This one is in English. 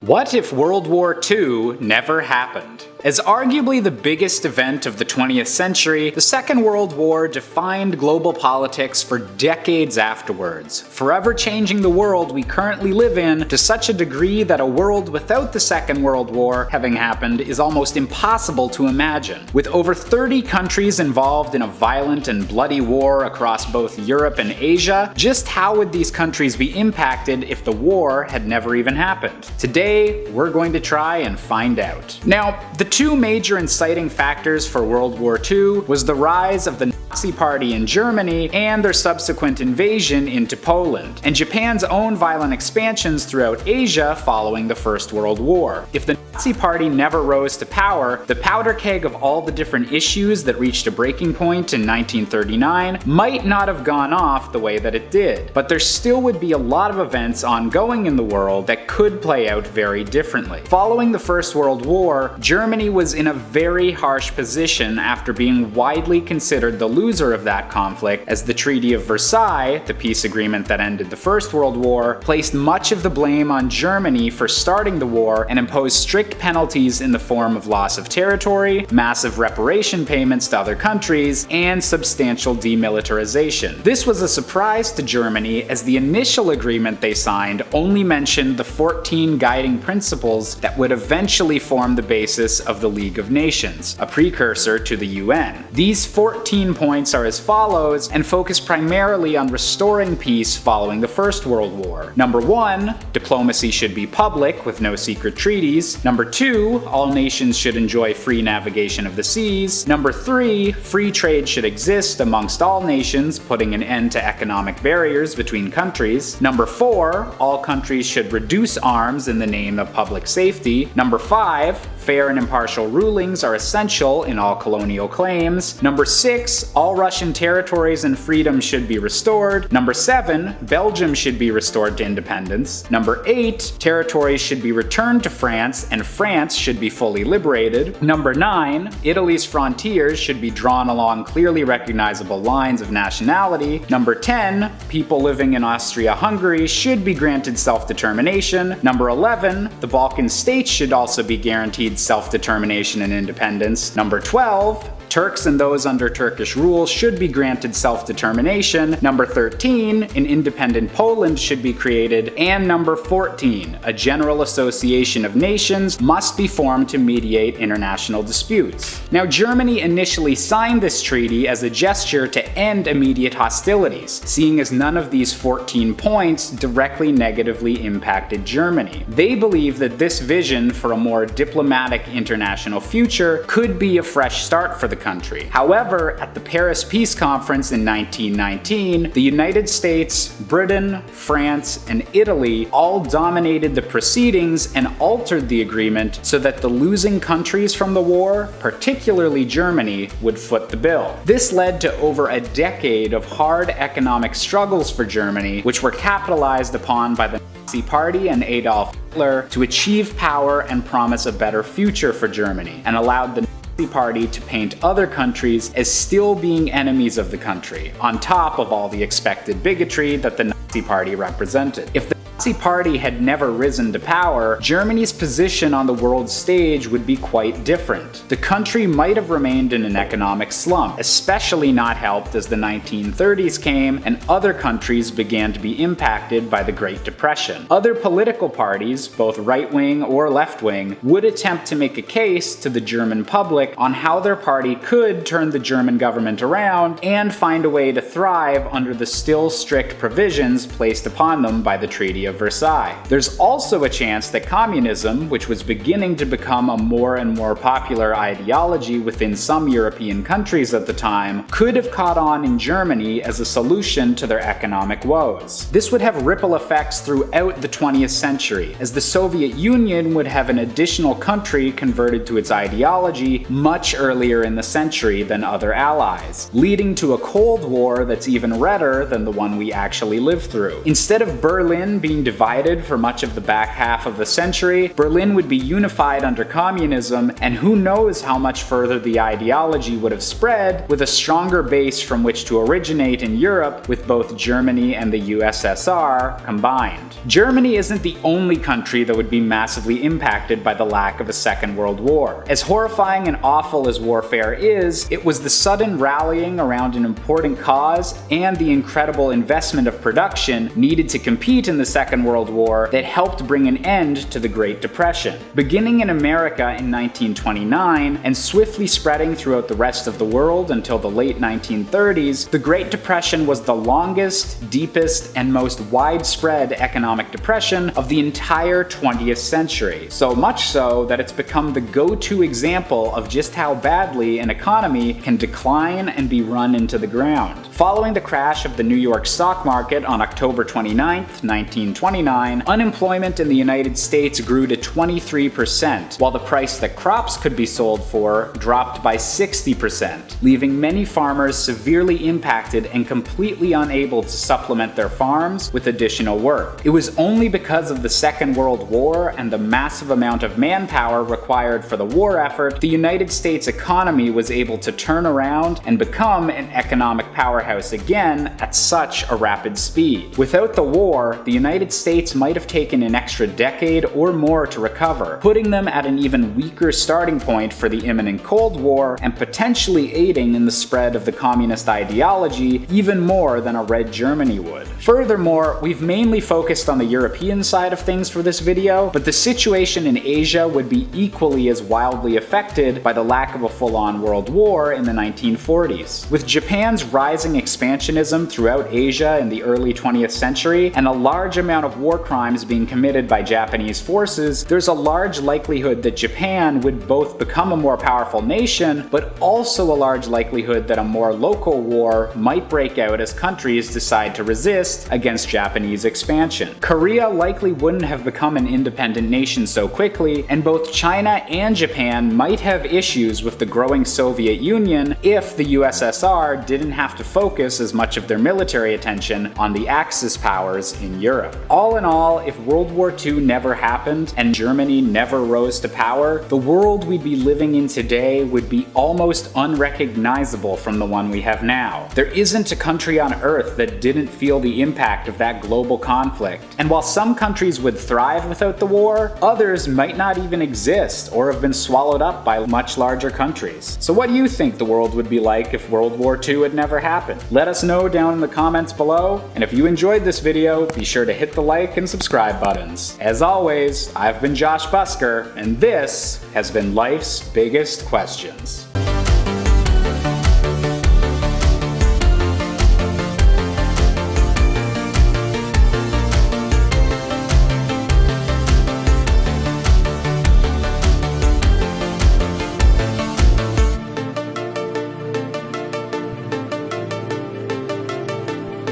What if World War II never happened? As arguably the biggest event of the 20th century, the Second World War defined global politics for decades afterwards, forever changing the world we currently live in to such a degree that a world without the Second World War having happened is almost impossible to imagine. With over 30 countries involved in a violent and bloody war across both Europe and Asia, just how would these countries be impacted if the war had never even happened? Today, we're going to try and find out. Now, the two major inciting factors for World War II was the rise of the Nazi Party in Germany and their subsequent invasion into Poland, and Japan's own violent expansions throughout Asia following the First World War. If the Nazi Party never rose to power, the powder keg of all the different issues that reached a breaking point in 1939 might not have gone off the way that it did, but there still would be a lot of events ongoing in the world that could play out very differently. Following the First World War, Germany was in a very harsh position after being widely considered the loser of that conflict, as the Treaty of Versailles, the peace agreement that ended the First World War, placed much of the blame on Germany for starting the war and imposed strict penalties in the form of loss of territory, massive reparation payments to other countries, and substantial demilitarization. This was a surprise to Germany, as the initial agreement they signed only mentioned the 14 guiding principles that would eventually form the basis of the League of Nations, a precursor to the UN. These 14 points are as follows and focus primarily on restoring peace following the First World War. Number 1, diplomacy should be public with no secret treaties. Number 2, all nations should enjoy free navigation of the seas. Number 3, free trade should exist amongst all nations, putting an end to economic barriers between countries. Number 4, all countries should reduce arms in the name of public safety. Number 5, fair and impartial rulings are essential in all colonial claims. Number 6, all Russian territories and freedoms should be restored. Number 7, Belgium should be restored to independence. Number 8, territories should be returned to France and France should be fully liberated. Number 9, Italy's frontiers should be drawn along clearly recognizable lines of nationality. Number 10, people living in Austria-Hungary should be granted self-determination. Number 11, the Balkan states should also be guaranteed self-determination and independence. Number 12, Turks and those under Turkish rule should be granted self-determination. Number 13, an independent Poland should be created. And number 14, a general association of nations must be formed to mediate international disputes. Now, Germany initially signed this treaty as a gesture to end immediate hostilities, seeing as none of these 14 points directly negatively impacted Germany. They believe that this vision for a more diplomatic international future could be a fresh start for the country. However, at the Paris Peace Conference in 1919, the United States, Britain, France, and Italy all dominated the proceedings and altered the agreement so that the losing countries from the war, particularly Germany, would foot the bill. This led to over a decade of hard economic struggles for Germany, which were capitalized upon by the Nazi Party and Adolf Hitler to achieve power and promise a better future for Germany, and allowed the Party to paint other countries as still being enemies of the country, on top of all the expected bigotry that the Nazi Party represented. If the Nazi Party had never risen to power, Germany's position on the world stage would be quite different. The country might have remained in an economic slump, especially not helped as the 1930s came and other countries began to be impacted by the Great Depression. Other political parties, both right-wing or left-wing, would attempt to make a case to the German public on how their party could turn the German government around and find a way to thrive under the still strict provisions placed upon them by the Treaty of Versailles. There's also a chance that communism, which was beginning to become a more and more popular ideology within some European countries at the time, could have caught on in Germany as a solution to their economic woes. This would have ripple effects throughout the 20th century, as the Soviet Union would have an additional country converted to its ideology much earlier in the century than other allies, leading to a Cold War that's even redder than the one we actually lived through. Instead of Berlin being being divided for much of the back half of the century, Berlin would be unified under communism, and who knows how much further the ideology would have spread with a stronger base from which to originate in Europe with both Germany and the USSR combined. Germany isn't the only country that would be massively impacted by the lack of a Second World War. As horrifying and awful as warfare is, it was the sudden rallying around an important cause and the incredible investment of production needed to compete in the Second World War that helped bring an end to the Great Depression. Beginning in America in 1929 and swiftly spreading throughout the rest of the world until the late 1930s, the Great Depression was the longest, deepest, and most widespread economic depression of the entire 20th century. So much so that it's become the go-to example of just how badly an economy can decline and be run into the ground. Following the crash of the New York stock market on October 29, 1929, unemployment in the United States grew to 23%, while the price that crops could be sold for dropped by 60%, leaving many farmers severely impacted and completely unable to supplement their farms with additional work. It was only because of the Second World War and the massive amount of manpower required for the war effort, the United States economy was able to turn around and become an economic powerhouse again at such a rapid speed. Without the war, the United States might have taken an extra decade or more to recover, putting them at an even weaker starting point for the imminent Cold War and potentially aiding in the spread of the communist ideology even more than a Red Germany would. Furthermore, we've mainly focused on the European side of things for this video, but the situation in Asia would be equally as wildly affected by the lack of a full-on world war in the 1940s. With Japan's rising expansionism throughout Asia in the early 20th century and a large amount of war crimes being committed by Japanese forces, there's a large likelihood that Japan would both become a more powerful nation, but also a large likelihood that a more local war might break out as countries decide to resist against Japanese expansion. Korea likely wouldn't have become an independent nation so quickly, and both China and Japan might have issues with the growing Soviet Union if the USSR didn't have to focus as much of their military attention on the Axis powers in Europe. All in all, if World War II never happened and Germany never rose to power, the world we'd be living in today would be almost unrecognizable from the one we have now. There isn't a country on Earth that didn't feel the impact of that global conflict. And while some countries would thrive without the war, others might not even exist or have been swallowed up by much larger countries. So what do you think the world would be like if World War II had never happened? Let us know down in the comments below, and if you enjoyed this video, be sure to hit the like and subscribe buttons. As always, I've been Josh Busker, and this has been Life's Biggest Questions.